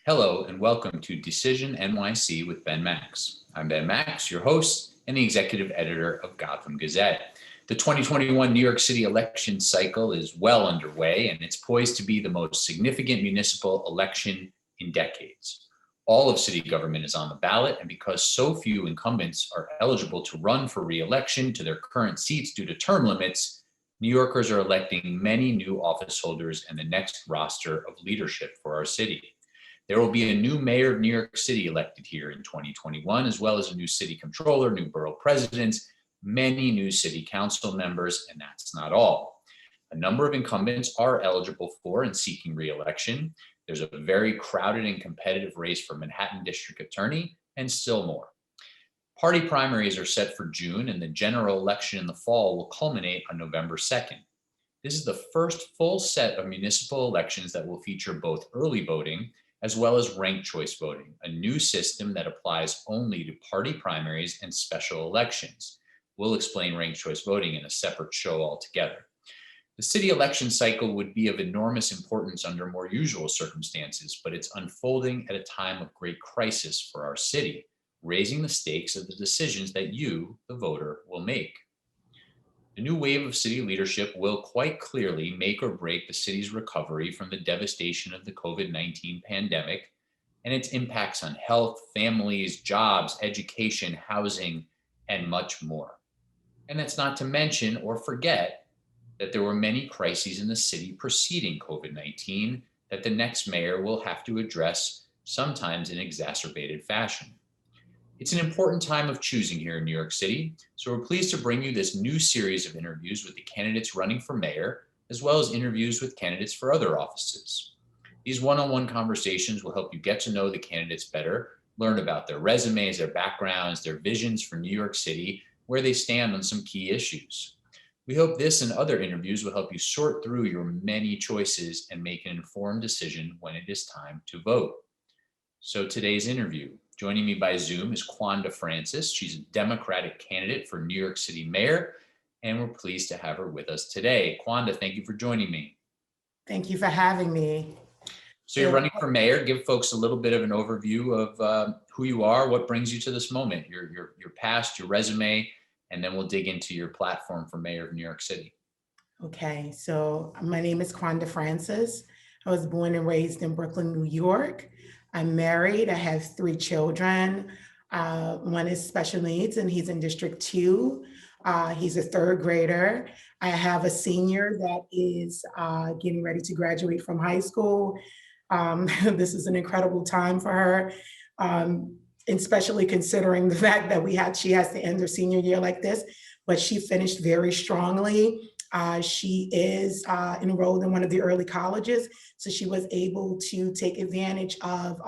Hello and welcome to Decision NYC with Ben Max. I'm Ben Max, your host and the executive editor of Gotham Gazette. The 2021 New York City election cycle is well underway and it's poised to be the most significant municipal election in decades. All of city government is on the ballot, and because so few incumbents are eligible to run for re-election to their current seats due to term limits, New Yorkers are electing many new office holders and the next roster of leadership for our city. There will be a new mayor of New York City elected here in 2021, as well as a new city controller, new borough presidents, many new city council members, and that's not all. A number of incumbents are eligible for and seeking re-election. There's a very crowded and competitive race for Manhattan District Attorney, and still more. Party primaries are set for June, and the general election in the fall will culminate on November 2nd. This is the first full set of municipal elections that will feature both early voting as well as ranked choice voting, a new system that applies only to party primaries and special elections. We'll explain ranked choice voting in a separate show altogether. The city election cycle would be of enormous importance under more usual circumstances, but it's unfolding at a time of great crisis for our city, raising the stakes of the decisions that you, the voter, will make. The new wave of city leadership will quite clearly make or break the city's recovery from the devastation of the COVID-19 pandemic and its impacts on health, families, jobs, education, housing, and much more. And that's not to mention or forget that there were many crises in the city preceding COVID-19 that the next mayor will have to address, sometimes in exacerbated fashion. It's an important time of choosing here in New York City, so we're pleased to bring you this new series of interviews with the candidates running for mayor, as well as interviews with candidates for other offices. These one-on-one conversations will help you get to know the candidates better, learn about their resumes, their backgrounds, their visions for New York City, where they stand on some key issues. We hope this and other interviews will help you sort through your many choices and make an informed decision when it is time to vote. So today's interview, joining me by Zoom, is Quanda Francis. She's a Democratic candidate for New York City Mayor, and we're pleased to have her with us today. Quanda, thank you for joining me. Thank you for having me. So you're running for mayor. Give folks a little bit of an overview of who you are, what brings you to this moment, your past, your resume, and then we'll dig into your platform for mayor of New York City. Okay, so my name is Quanda Francis. I was born and raised in Brooklyn, New York. I'm married. I have 3 children. One is special needs and he's in District 2. He's a 3rd grader. I have a senior that is getting ready to graduate from high school. This is an incredible time for her, especially considering the fact that she has to end her senior year like this, but she finished very strongly. She is enrolled in one of the early colleges, so she was able to take advantage of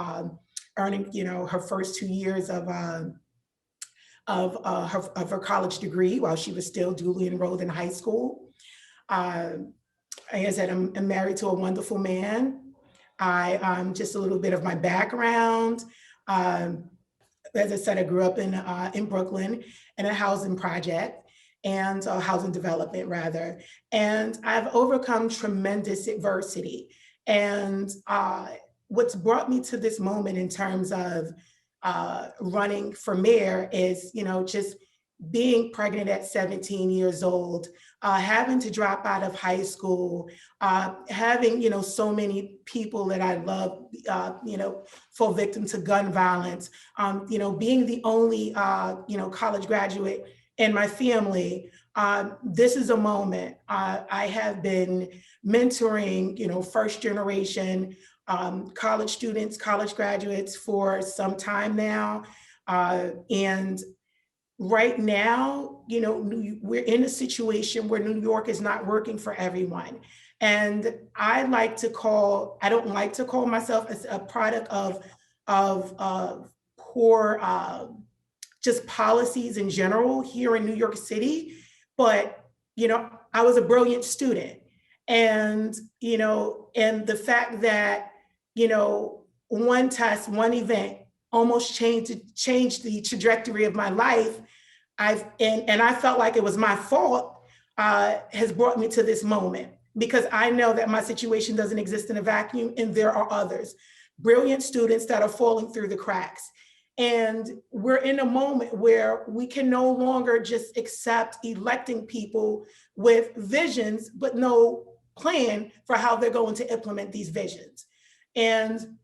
earning, her first 2 years of her college degree while she was still duly enrolled in high school. Like I said, I'm married to a wonderful man. Just a little bit of my background. As I said, I grew up in Brooklyn in a housing project. And housing development rather. And I've overcome tremendous adversity. And what's brought me to this moment in terms of running for mayor is, just being pregnant at 17 years old, having to drop out of high school, having, so many people that I love, fall victim to gun violence, being the only, college graduate in my family. This is a moment. I have been mentoring, first generation college students, college graduates for some time now. And right now, we're in a situation where New York is not working for everyone. And I don't like to call myself as a product of poor just policies in general here in New York City. But, I was a brilliant student. And, and the fact that, one test, one event almost changed the trajectory of my life, and I felt like it was my fault, has brought me to this moment, because I know that my situation doesn't exist in a vacuum and there are others. brilliant students that are falling through the cracks. And we're in a moment where we can no longer just accept electing people with visions, but no plan for how they're going to implement these visions. And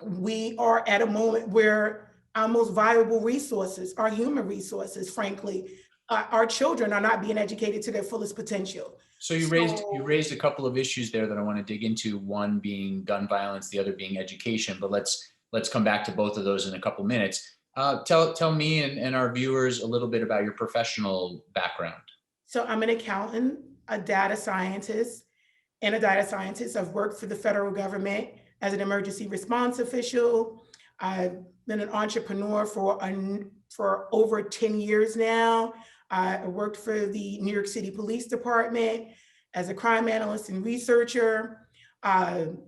we are at a moment where our most valuable resources, our human resources, frankly, our children are not being educated to their fullest potential. So you raised a couple of issues there that I want to dig into, one being gun violence, the other being education, but let's come back to both of those in a couple minutes. Tell me and our viewers a little bit about your professional background. So I'm an accountant, a data scientist, and a data scientist. I've worked for the federal government as an emergency response official. I've been an entrepreneur for over 10 years now. I worked for the New York City Police Department as a crime analyst and researcher. I've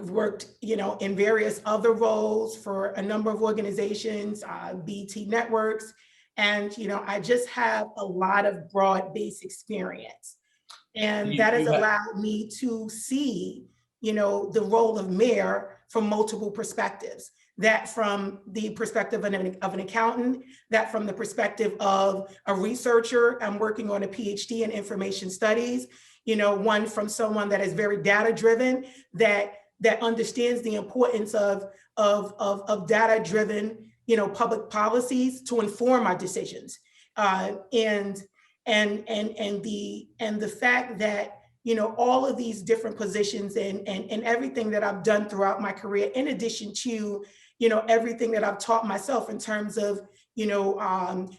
worked, in various other roles for a number of organizations, BT Networks, and I just have a lot of broad-based experience, and that has allowed me to see, the role of mayor from multiple perspectives. That from the perspective of an accountant, that from the perspective of a researcher. I'm working on a PhD in information studies, one from someone that is very data driven, that understands the importance of data driven, public policies to inform our decisions. And the fact that all of these different positions and everything that I've done throughout my career, in addition to everything that I've taught myself in terms of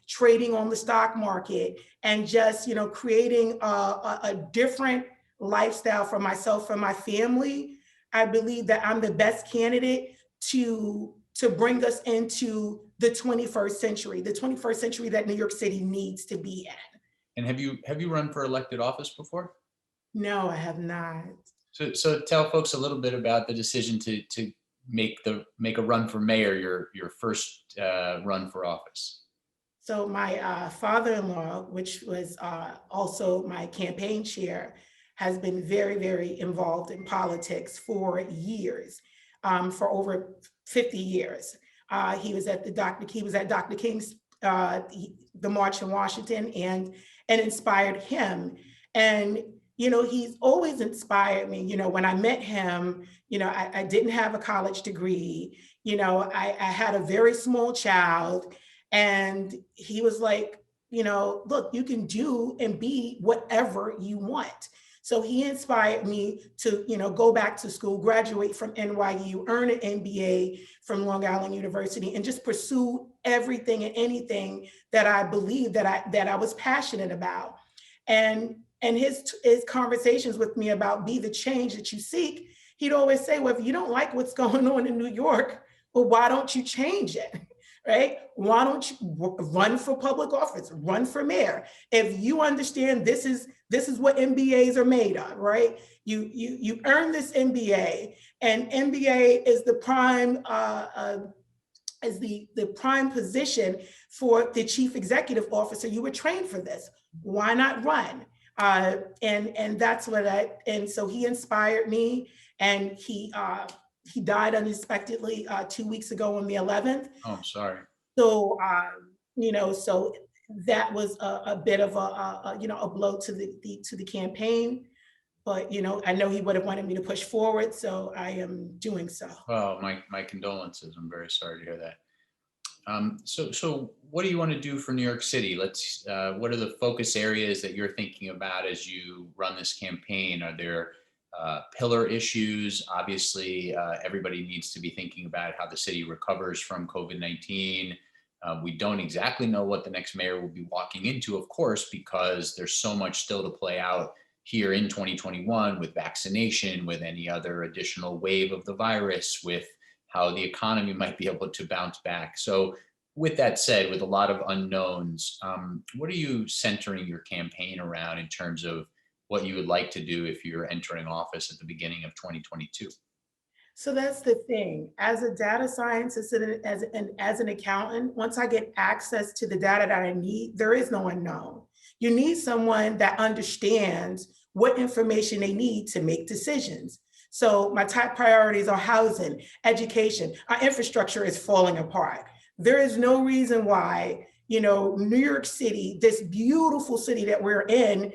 trading on the stock market and just creating a different lifestyle for myself and my family, I believe that I'm the best candidate to bring us into the 21st century that New York City needs to be in. And have you run for elected office before? No, I have not. So tell folks a little bit about the decision to make a run for mayor your first run for office. So my father-in-law, which was also my campaign chair, has been very, very involved in politics for years, for over 50 years. He was at Dr. King's the March in Washington and inspired him. And he's always inspired me. When I met him, I didn't have a college degree. I had a very small child, and he was like, look, you can do and be whatever you want. So he inspired me to, go back to school, graduate from NYU, earn an MBA from Long Island University, and just pursue everything and anything that I believed that I was passionate about. And his conversations with me about be the change that you seek, he'd always say, well, if you don't like what's going on in New York, well, why don't you change it, right? Why don't you run for public office, run for mayor? If you understand this is what MBAs are made of, right? You earn this MBA, and MBA is the prime position for the chief executive officer. You were trained for this. Why not run? And that's what and so he inspired me, and he died unexpectedly 2 weeks ago on the 11th. Oh, I'm sorry. So, so that was a bit of a blow to the campaign, but, I know he would have wanted me to push forward. So I am doing so. Well, my condolences. I'm very sorry to hear that. So what do you want to do for New York City? What are the focus areas that you're thinking about as you run this campaign? Are there pillar issues? Obviously, everybody needs to be thinking about how the city recovers from COVID-19. We don't exactly know what the next mayor will be walking into, of course, because there's so much still to play out here in 2021 with vaccination, with any other additional wave of the virus, with how the economy might be able to bounce back. So with that said, with a lot of unknowns, what are you centering your campaign around in terms of what you would like to do if you're entering office at the beginning of 2022? So that's the thing. As a data scientist and as an accountant, once I get access to the data that I need, there is no unknown. You need someone that understands what information they need to make decisions. So my top priorities are housing, education. Our infrastructure is falling apart. There is no reason why, New York City, this beautiful city that we're in,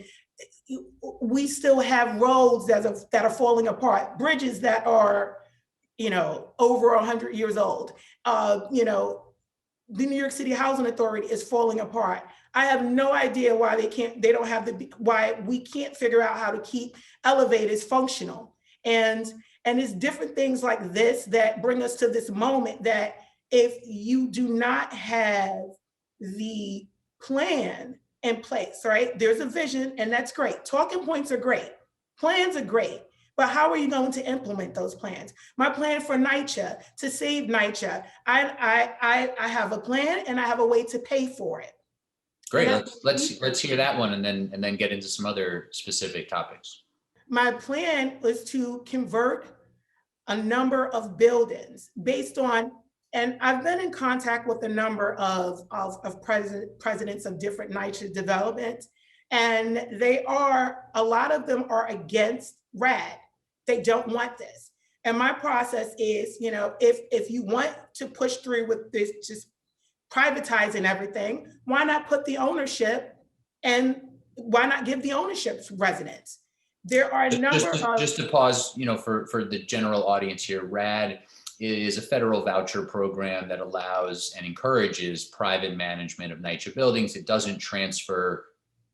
we still have roads that are falling apart, bridges that are, over 100 years old. The New York City Housing Authority is falling apart. I have no idea why why we can't figure out how to keep elevators functional. And it's different things like this that bring us to this moment that if you do not have the plan in place, right? There's a vision, and that's great. Talking points are great. Plans are great. But how are you going to implement those plans? My plan for NYCHA, to save NYCHA, I have a plan and I have a way to pay for it. Great. Let's hear that one and then get into some other specific topics. My plan was to convert a number of buildings based on, and I've been in contact with a number of presidents of different NYCHA developments, and a lot of them are against RAD. They don't want this. And my process is, if you want to push through with this, just privatizing everything, why not put the ownership, and why not give the ownership to residents? There are a number of— Just to pause, for the general audience here, RAD is a federal voucher program that allows and encourages private management of NYCHA buildings. It doesn't transfer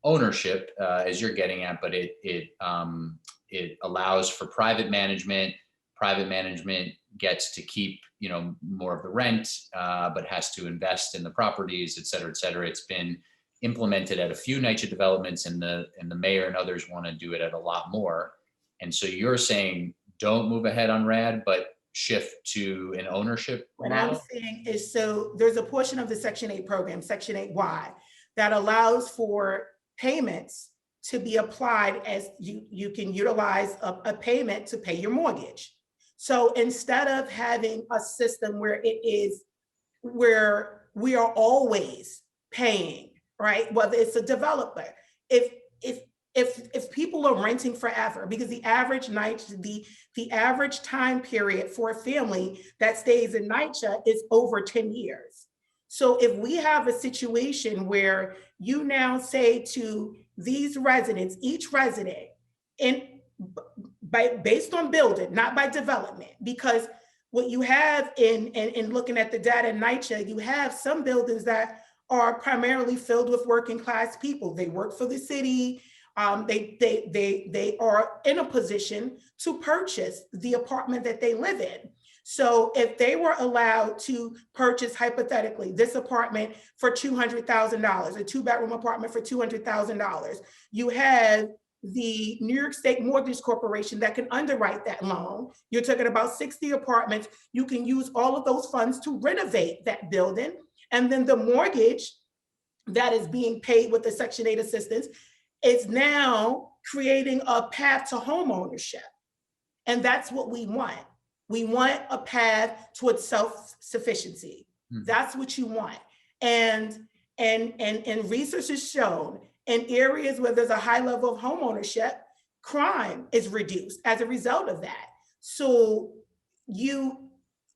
ownership, as you're getting at, but it allows for private management. Private management gets to keep, more of the rent, but has to invest in the properties, et cetera, et cetera. It's been implemented at a few NYCHA developments, and the mayor and others want to do it at a lot more. And so you're saying don't move ahead on RAD, but shift to an ownership What model? I'm saying is, so there's a portion of the Section 8 program, Section 8Y, that allows for payments to be applied as you can utilize a payment to pay your mortgage. So instead of having a system where we are always paying, right? Whether it's a developer, if people are renting forever, because the average time period for a family that stays in NYCHA is over 10 years. So if we have a situation where you now say to these residents, each resident, based on building, not by development, because what you have in looking at the data in NYCHA, you have some buildings that are primarily filled with working class people. They work for the city. They are in a position to purchase the apartment that they live in. So if they were allowed to purchase, hypothetically, this apartment for $200,000, a 2-bedroom apartment for $200,000, you have the New York State Mortgage Corporation that can underwrite that loan. You're talking about 60 apartments. You can use all of those funds to renovate that building. And then the mortgage that is being paid with the Section 8 assistance is now creating a path to home ownership. And that's what we want. We want a path towards self-sufficiency. That's what you want. And research has shown in areas where there's a high level of home ownership, crime is reduced as a result of that. So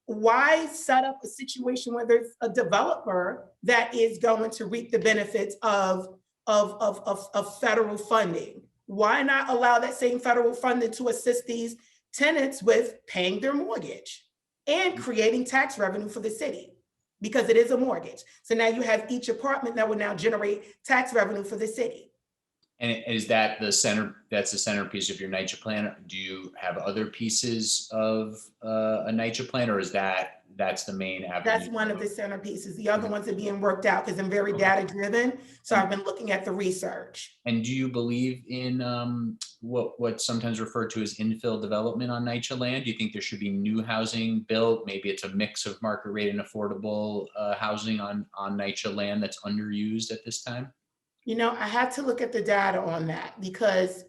why set up a situation where there's a developer that is going to reap the benefits of federal funding? Why not allow that same federal funding to assist these tenants with paying their mortgage and creating tax revenue for the city? Because it is a mortgage. So now you have each apartment that will now generate tax revenue for the city. And is that that's the centerpiece of your NYCHA plan? Do you have other pieces of a NYCHA plan, or that's the main avenue? That's one of the centerpieces. The other ones are being worked out because I'm very data driven. So I've been looking at the research. And do you believe in what's sometimes referred to as infill development on NYCHA land? Do you think there should be new housing built? Maybe it's a mix of market rate and affordable housing on NYCHA land that's underused at this time? I have to look at the data on that because,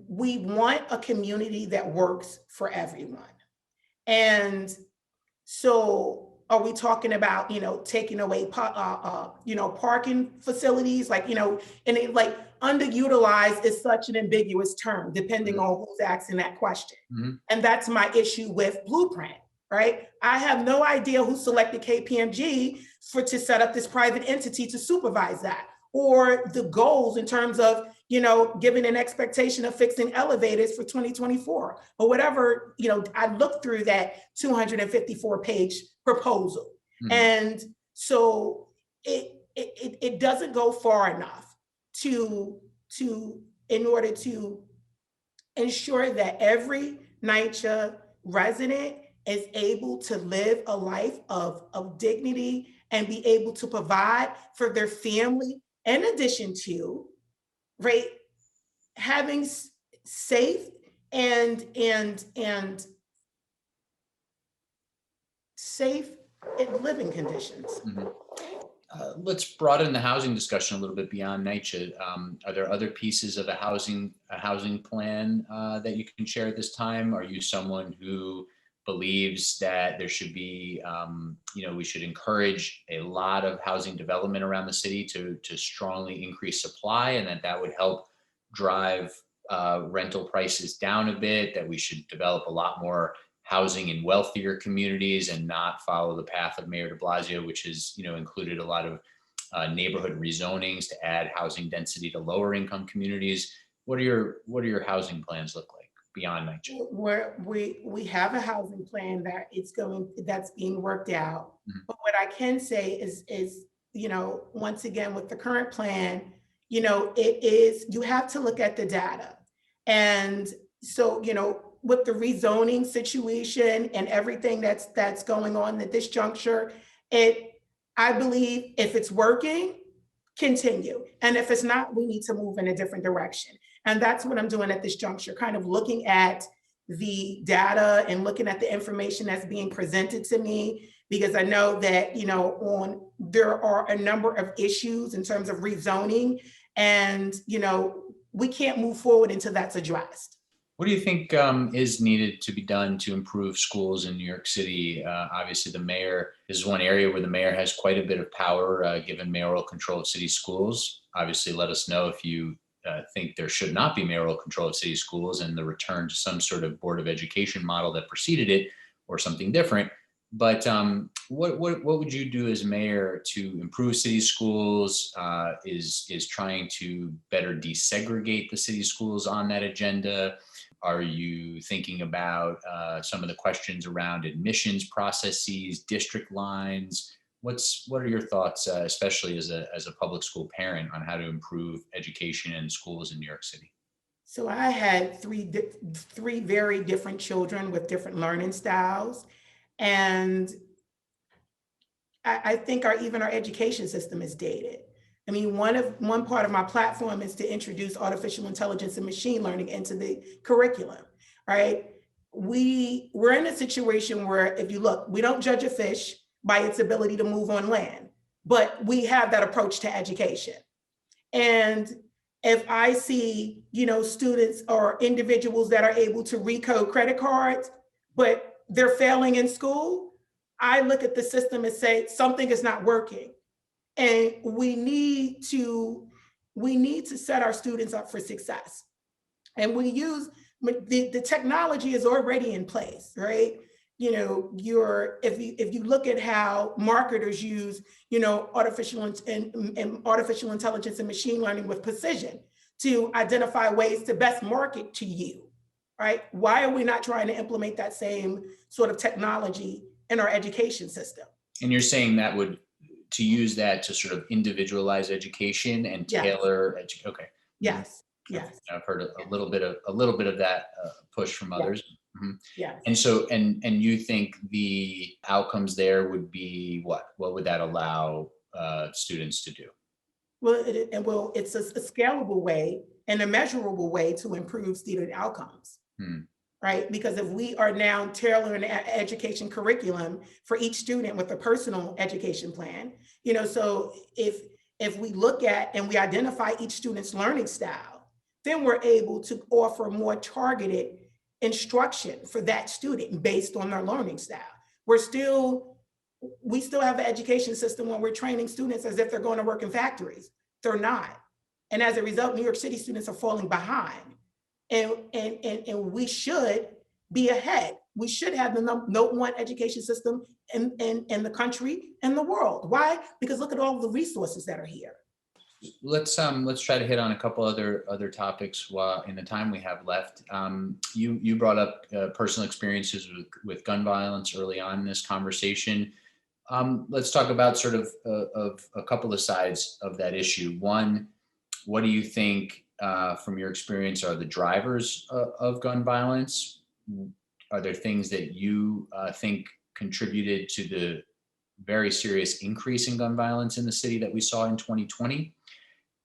we want a community that works for everyone. And so are we talking about, taking away, parking facilities? underutilized is such an ambiguous term, depending on who's asking that question. And that's my issue with Blueprint, right? I have no idea who selected KPMG to set up this private entity to supervise that, or the goals in terms of, giving an expectation of fixing elevators for 2024 or whatever. I looked through that 254-page proposal. And so it doesn't go far enough in order to ensure that every NYCHA resident is able to live a life of dignity and be able to provide for their family, in addition to, right, having safe and safe living conditions. Let's broaden the housing discussion a little bit beyond NYCHA. Are there other pieces of a housing plan that you can share at this time? Are you someone who believes that there should be, we should encourage a lot of housing development around the city to strongly increase supply, and that would help drive rental prices down a bit, that we should develop a lot more housing in wealthier communities and not follow the path of Mayor de Blasio, which has included a lot of neighborhood rezonings to add housing density to lower income communities? What do your housing plans look like beyond NYCHA? Where we have a housing plan that's being worked out. But what I can say is once again, with the current plan, you have to look at the data. And so, with the rezoning situation and everything that's going on at this juncture, I believe if it's working, continue. And if it's not, we need to move in a different direction. And that's what I'm doing at this juncture, kind of looking at the data and looking at the information that's being presented to me, because I know that, there are a number of issues in terms of rezoning, and, we can't move forward until that's addressed. What do you think is needed to be done to improve schools in New York City? Obviously, the mayor, this is one area where the mayor has quite a bit of power, given mayoral control of city schools. Obviously, let us know if you think there should not be mayoral control of city schools and the return to some sort of Board of Education model that preceded it, or something different. But what would you do as mayor to improve city schools? Is trying to better desegregate the city schools on that agenda? Are you thinking about some of the questions around admissions processes, district lines? What are your thoughts, especially as a public school parent, on how to improve education in schools in New York City? So I had three very different children with different learning styles. And I think even our education system is dated. I mean, one part of my platform is to introduce artificial intelligence and machine learning into the curriculum, right? We're in a situation where, if you look, we don't judge a fish by its ability to move on land, but we have that approach to education. And if I see, students or individuals that are able to recode credit cards, but they're failing in school, I look at the system and say, something is not working. And we need to set our students up for success. And we use the technology is already in place, right? If you look at how marketers use, artificial intelligence and machine learning with precision to identify ways to best market to you, right? Why are we not trying to implement that same sort of technology in our education system? And you're saying to use that to sort of individualize education and tailor education. Okay. Yes. Yes. I've heard a little bit of that push from others. Yes. And so, and you think the outcomes there would be what? What would that allow students to do? Well, it's a scalable way and a measurable way to improve student outcomes. Right? Because if we are now tailoring an education curriculum for each student with a personal education plan, so if we look at and we identify each student's learning style, then we're able to offer more targeted instruction for that student based on their learning style. We still have an education system when we're training students as if they're going to work in factories. They're not. And as a result, New York City students are falling behind. And we should be ahead. We should have the number one education system in the country and the world. Why? Because look at all the resources that are here. Let's try to hit on a couple other topics while in the time we have left. You brought up personal experiences with gun violence early on in this conversation. Let's talk about sort of a couple of sides of that issue. One, what do you think from your experience are the drivers of gun violence? Are there things that you think contributed to the very serious increase in gun violence in the city that we saw in 2020?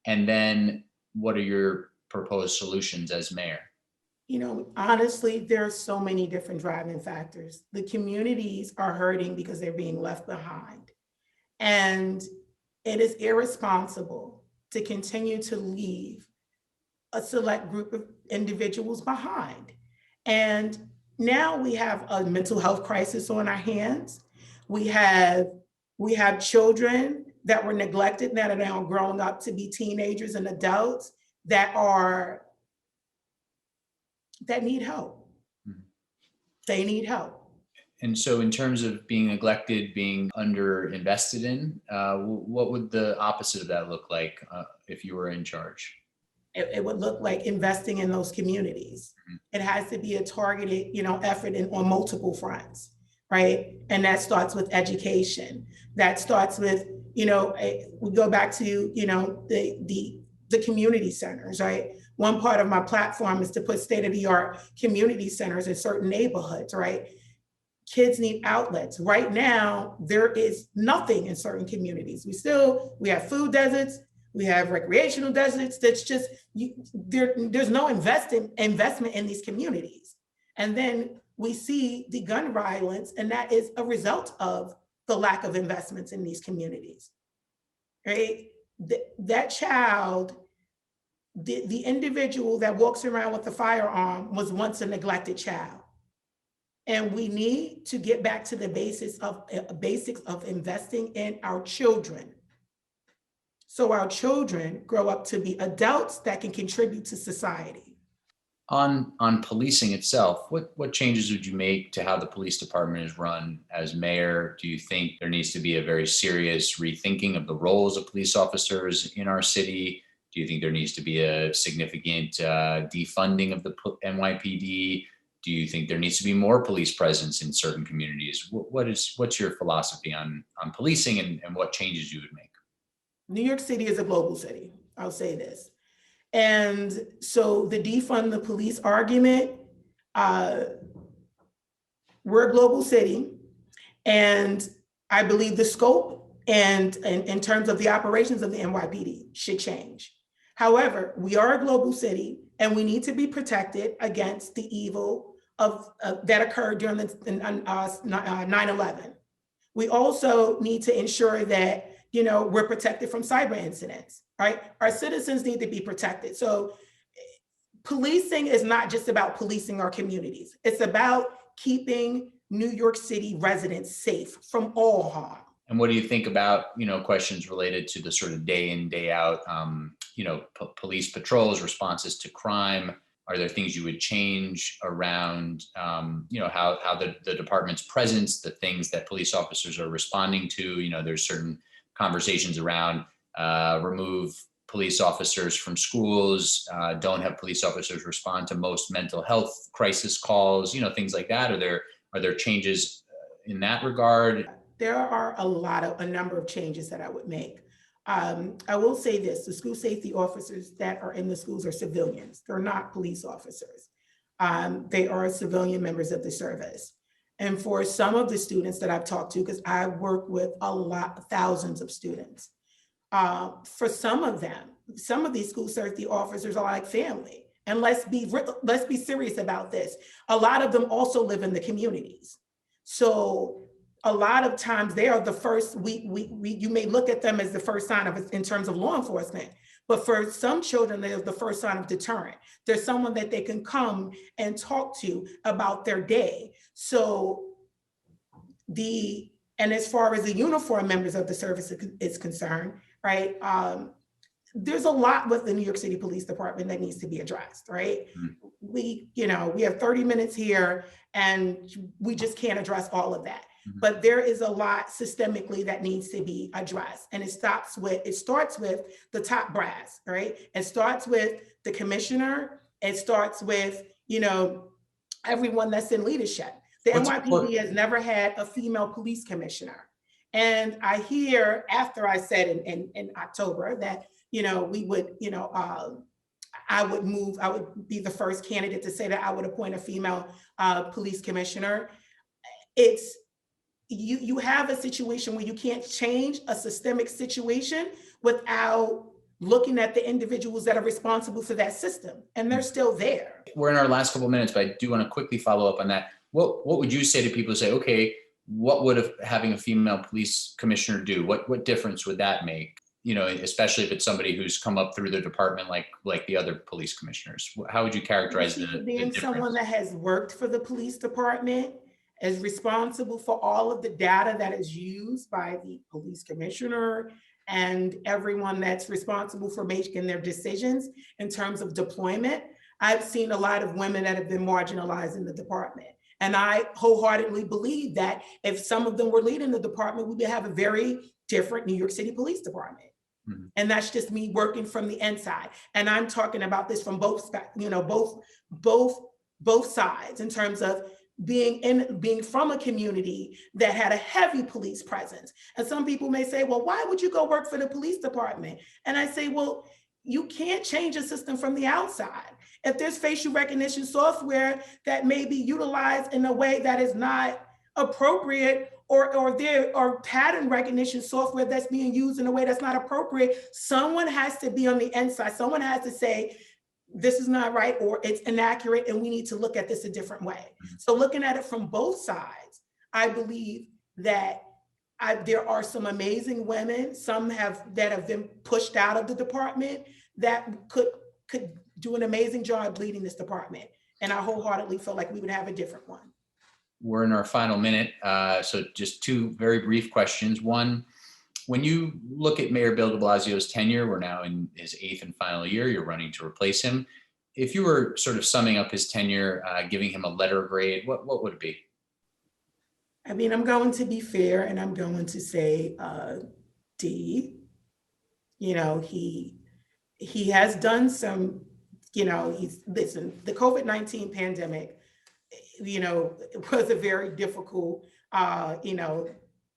And then what are your proposed solutions as mayor? You know, honestly, there are so many different driving factors. The communities are hurting because they're being left behind. And it is irresponsible to continue to leave a select group of individuals behind. And now we have a mental health crisis on our hands. We have children that were neglected that are now grown up to be teenagers and adults that need help. Mm-hmm. They need help. And so in terms of being neglected, being underinvested in, what would the opposite of that look like if you were in charge? It would look like investing in those communities. Mm-hmm. It has to be a targeted, effort on multiple fronts, right? And that starts with education. That starts with, we go back to, the community centers, right? One part of my platform is to put state-of-the-art community centers in certain neighborhoods, right? Kids need outlets. Right now, there is nothing in certain communities. We have food deserts, we have recreational deserts. That's just, there's no investment in these communities. And then we see the gun violence, and that is a result of the lack of investments in these communities, right? That child, the individual that walks around with a firearm was once a neglected child. And we need to get back to the basics of investing in our children. So our children grow up to be adults that can contribute to society. On policing itself, what changes would you make to how the police department is run as mayor? Do you think there needs to be a very serious rethinking of the roles of police officers in our city? Do you think there needs to be a significant defunding of the NYPD? Do you think there needs to be more police presence in certain communities? What's your philosophy on policing and what changes you would make? New York City is a global city. I'll say this. And so the defund the police argument, we're a global city, and I believe the scope and in terms of the operations of the NYPD should change. However, we are a global city, and we need to be protected against the evil that occurred during the 9/11. We also need to ensure that we're protected from cyber incidents, right? Our citizens need to be protected. So policing is not just about policing our communities. It's about keeping New York City residents safe from all harm. And what do you think about, questions related to the sort of day in, day out, police patrols, responses to crime? Are there things you would change around, how the department's presence, the things that police officers are responding to? There's certain conversations around remove police officers from schools, don't have police officers respond to most mental health crisis calls, things like that. Are there changes in that regard? There are a number of changes that I would make. I will say this, the school safety officers that are in the schools are civilians. They're not police officers. They are civilian members of the service. And for some of the students that I've talked to, because I work with thousands of students, for some of them, some of these school safety officers are like family. And let's be serious about this. A lot of them also live in the communities. So a lot of times they are the first, you may look at them as the first sign of it in terms of law enforcement, but for some children, they're the first sign of deterrent. There's someone that they can come and talk to about their day. So and as far as the uniform members of the service is concerned, right? there's a lot with the New York City Police Department that needs to be addressed, right? We have 30 minutes here and we just can't address all of that. But there is a lot systemically that needs to be addressed. And it starts with the top brass, right? It starts with the commissioner. It starts with, everyone that's in leadership. The NYPD has never had a female police commissioner. And I hear after I said in October that, we would, I would be the first candidate to say that I would appoint a female police commissioner. It's, you have a situation where you can't change a systemic situation without looking at the individuals that are responsible for that system, and they're still there. We're in our last couple of minutes, but I do want to quickly follow up on that. What would you say to people who say, okay, what would having a female police commissioner do? What difference would that make? Especially if it's somebody who's come up through the department like the other police commissioners. How would you characterize the difference? Someone that has worked for the police department, is responsible for all of the data that is used by the police commissioner and everyone that's responsible for making their decisions in terms of deployment. I've seen a lot of women that have been marginalized in the department. And I wholeheartedly believe that if some of them were leading the department, we would have a very different New York City Police Department. And that's just me working from the inside. And I'm talking about this from both sides in terms of being from a community that had a heavy police presence. And some people may say, well, why would you go work for the police department? And I say, well, you can't change a system from the outside. If there's facial recognition software that may be utilized in a way that is not appropriate, or pattern recognition software that's being used in a way that's not appropriate, someone has to be on the inside. Someone has to say, this is not right, or it's inaccurate, and we need to look at this a different way. So looking at it from both sides, I believe that there are some amazing women, that have been pushed out of the department that could do an amazing job leading this department. And I wholeheartedly feel like we would have a different one. We're in our final minute. So just two very brief questions. One, when you look at Mayor Bill de Blasio's tenure, we're now in his 8th and final year, you're running to replace him. If you were sort of summing up his tenure, giving him a letter grade, what would it be? I mean, I'm going to be fair and I'm going to say D. He has done some, listen, the COVID-19 pandemic, it was a very difficult,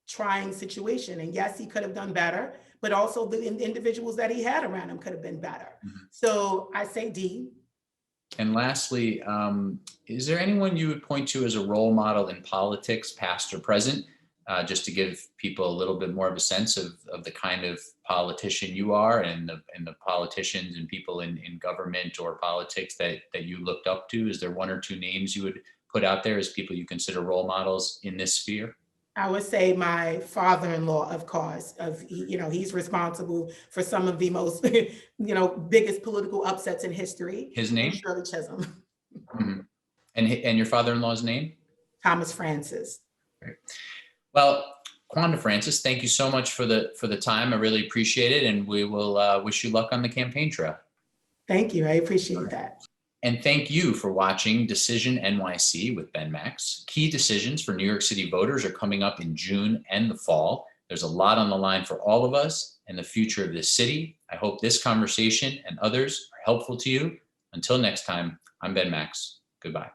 trying situation. And yes, he could have done better, but also the individuals that he had around him could have been better. So I say D. And lastly, is there anyone you would point to as a role model in politics, past or present, just to give people a little bit more of a sense of the kind of politician you are and the politicians and people in government or politics that you looked up to? Is there one or two names you would put out there as people you consider role models in this sphere? I would say my father-in-law, of course, he's responsible for some of the most, biggest political upsets in history. His name? Shirley Chisholm. And your father-in-law's name? Thomas Francis. Great. Well, Quanda Francis, thank you so much for the time. I really appreciate it. And we will wish you luck on the campaign trail. Thank you. I appreciate that. And thank you for watching Decision NYC with Ben Max. Key decisions for New York City voters are coming up in June and the fall. There's a lot on the line for all of us and the future of this city. I hope this conversation and others are helpful to you. Until next time, I'm Ben Max. Goodbye.